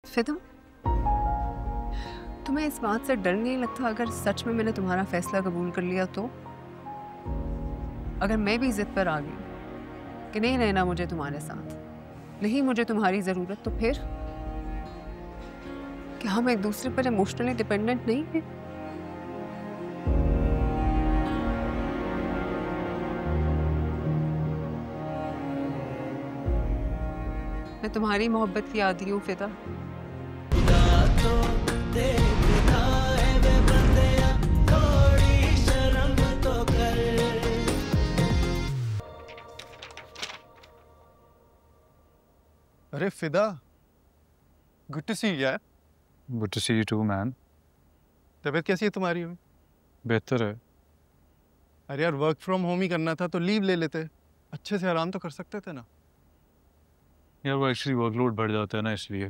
फिदा, तुम्हें इस बात से डर नहीं लगता अगर सच में मैंने तुम्हारा फैसला कबूल कर लिया तो? अगर मैं भी जिद पर आ गई कि नहीं रहना मुझे तुम्हारे साथ, नहीं मुझे तुम्हारी जरूरत, तो फिर क्या हम एक दूसरे पर इमोशनली डिपेंडेंट नहीं है? मैं तुम्हारी मोहब्बत की आदी हूँ फिदा। अरे फिदा, गुड टू सी यू यार। Good to see you too man. तबीयत कैसी है तुम्हारी अभी? बेहतर है। अरे यार, वर्क फ्रॉम होम ही करना था तो लीव ले लेते, अच्छे से आराम तो कर सकते थे ना। यार वो एक्चुअली वर्कलोड बढ़ जाता है ना, इसलिए।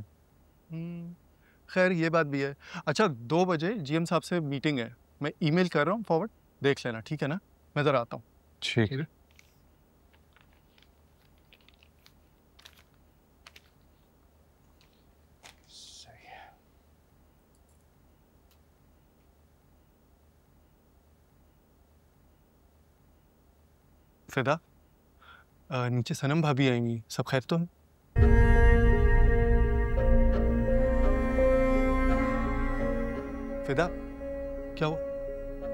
खैर ये बात भी है। अच्छा, 2 बजे जीएम साहब से मीटिंग है, मैं ईमेल कर रहा हूँ, फॉरवर्ड देख लेना, ठीक है ना? मैं ज़रा आता हूँ। ठीक है। फिदा, नीचे सनम भाभी आएंगी, सब खैर तो है? फिदा, क्या हुआ?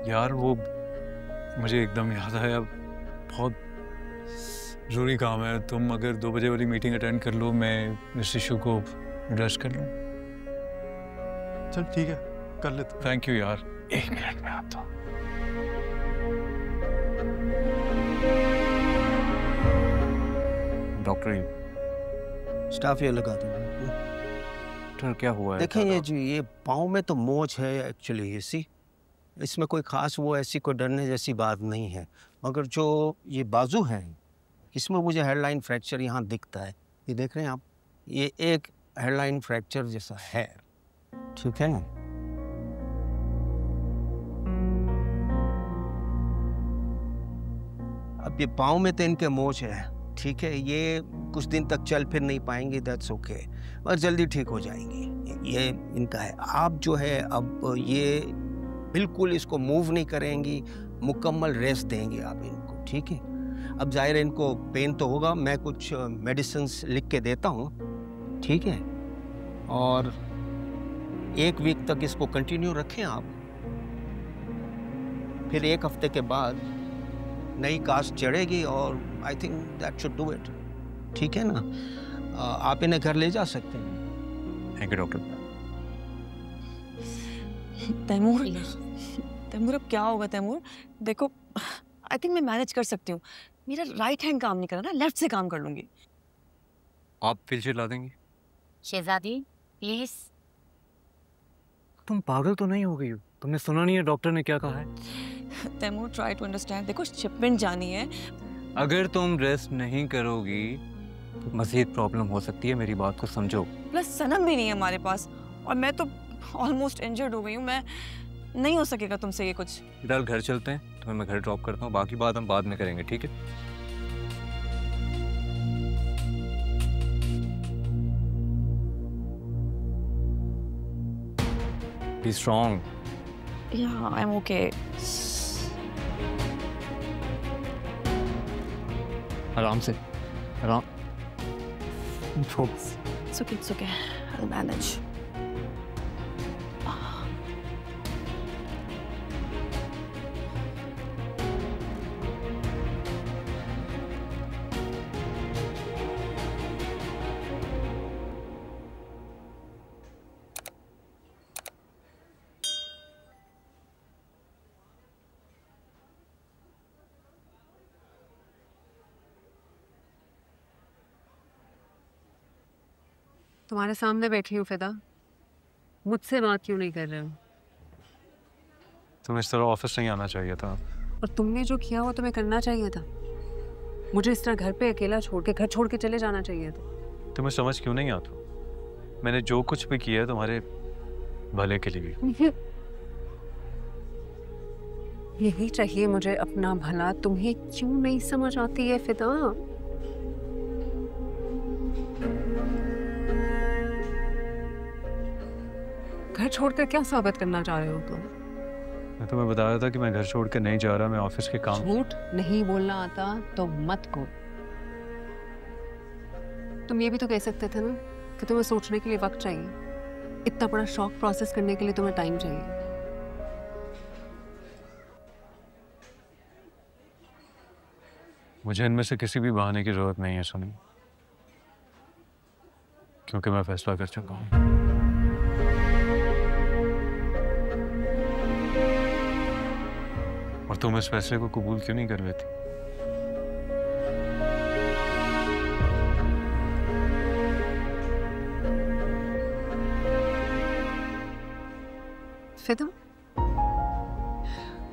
यार वो मुझे एकदम याद आया, बहुत जरूरी काम है। तुम अगर 2 बजे वाली मीटिंग अटेंड कर लो, मैं मिस इशू को एड्रेस कर लूँ। चल ठीक है, कर लेते। थैंक यू यार, 1 मिनट में आता हूँ। डॉक्टर, स्टाफ ये लगा दूँ। डॉक्टर क्या हुआ है? देखें ये जी, ये पाँव में तो मोच है एक्चुअली, इसी इसमें कोई ख़ास वो ऐसी कोई डरने जैसी बात नहीं है, मगर जो ये बाजू है इसमें मुझे हेडलाइन फ्रैक्चर यहाँ दिखता है। ये देख रहे हैं आप, ये एक हेडलाइन फ्रैक्चर जैसा है, ठीक है ना? अब ये पाँव में तो इनके मोच है, ठीक है, ये कुछ दिन तक चल फिर नहीं पाएंगे, दैट्स ओके, और जल्दी ठीक हो जाएंगी। ये इनका है। आप जो है अब ये बिल्कुल इसको मूव नहीं करेंगी, मुकम्मल रेस्ट देंगे आप इनको, ठीक है? अब जाहिर है इनको पेन तो होगा, मैं कुछ मेडिसिन्स लिख के देता हूँ, ठीक है? और 1 वीक तक इसको कंटिन्यू रखें आप, फिर 1 हफ्ते के बाद नई कास्ट चढ़ेगी और I think that should do it, ठीक है ना? आप इन्हें घर ले जा सकते हैं। Thank you doctor. Taimur, Taimur अब क्या होगा तैमूर? देखो, आई थिंक मैं मैनेज कर सकती हूँ। मेरा राइट हैंड काम नहीं कर रहा ना, लेफ्ट से काम कर लूंगी। आप व्हीलचेयर ला देंगी? शहजादी प्लीज। तुम पागल तो नहीं हो गई हो? तुमने सुना नहीं है डॉक्टर ने क्या कहा है? Taimur try to understand. देखो शिपमेंट जानी है। अगर तुम रेस्ट नहीं करोगी तो मजीद प्रॉब्लम हो सकती है, मेरी बात को समझो। प्लस सनम भी नहीं है हमारे पास, और मैं तो ऑलमोस्ट इंजर्ड हो गई हूँ। मैं नहीं हो सकेगा तुमसे ये कुछ। फिलहाल घर चलते हैं, तुम्हें मैं घर ड्रॉप करता हूँ, बाकी बात हम बाद में करेंगे, ठीक है? Be strong. Yeah, I'm okay. आराम से, आराम। It's okay. I'll manage. तुम्हारे सामने बैठी हूँ फिदा, मुझसे बात क्यों नहीं कर रहे हो? तुम्हें इस तरह ऑफिस नहीं आना चाहिए था। और तुमने जो किया वो तुम्हें करना चाहिए था। मुझे इस तरह घर पे अकेला छोड़ के, घर छोड़ के चले जाना चाहिए था। तुम्हें समझ क्यों नहीं आता? मैंने जो कुछ भी किया है तुम्हारे भले के लिए। यही चाहिए मुझे, अपना भला। तुम्हें क्यों नहीं समझ आती है फिदा? घर छोड़कर क्या साबित करना चाह रहे हो तुम? मैं तुम्हें बता रहा था कि मैं घर छोड़ के नहीं जा रहा, मैं ऑफिस के काम। झूठ नहीं बोलना आता तो मत बोल। तुम ये भी तो कह सकते थे ना कि तुम्हें सोचने के लिए वक्त चाहिए। इतना बड़ा शॉक प्रोसेस करने के लिए तुम्हें टाइम चाहिए। मुझे इनमें से किसी भी बहाने की जरूरत नहीं है सुनी, क्योंकि मैं फैसला कर चुका हूँ। और तुम इस फैसले को कबूल क्यों नहीं कर लेती? फिदा,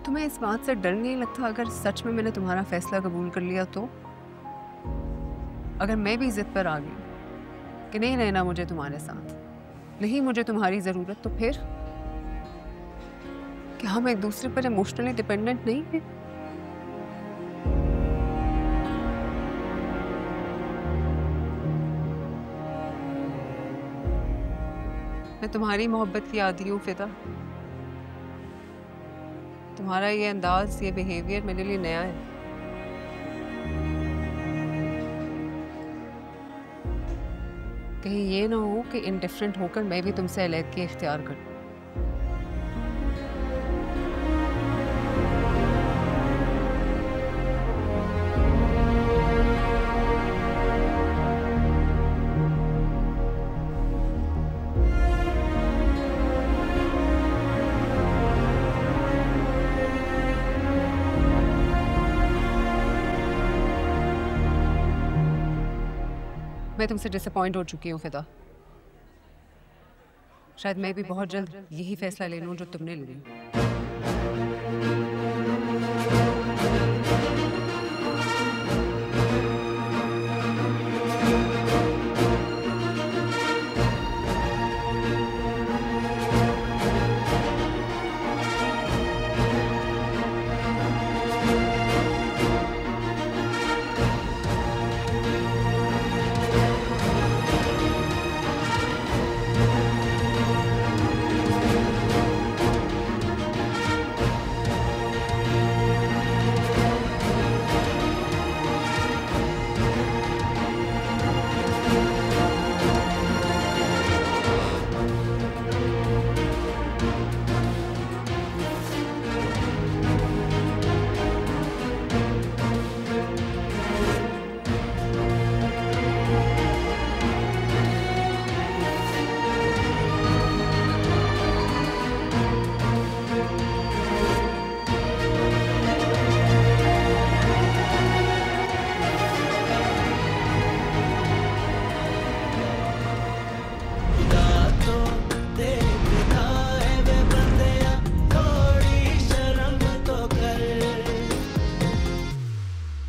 तुम्हें इस बात से डर नहीं लगता अगर सच में मैंने तुम्हारा फैसला कबूल कर लिया तो? अगर मैं भी जिद पर आ गई कि नहीं रहना मुझे तुम्हारे साथ, नहीं मुझे तुम्हारी जरूरत, तो फिर क्या हम एक दूसरे पर इमोशनली डिपेंडेंट नहीं है? मैं तुम्हारी मोहब्बत की आदी हूँ फिदा। तुम्हारा ये अंदाज, ये बिहेवियर मेरे लिए नया है। कहीं ये ना हो कि इंडिफरेंट होकर मैं भी तुमसे अलग इख्तियार करूं। मैं तुमसे डिसअपॉइंट हो चुकी हूँ फिदा। शायद मैं भी बहुत जल्द यही फैसला ले लूँ जो तुमने लिया।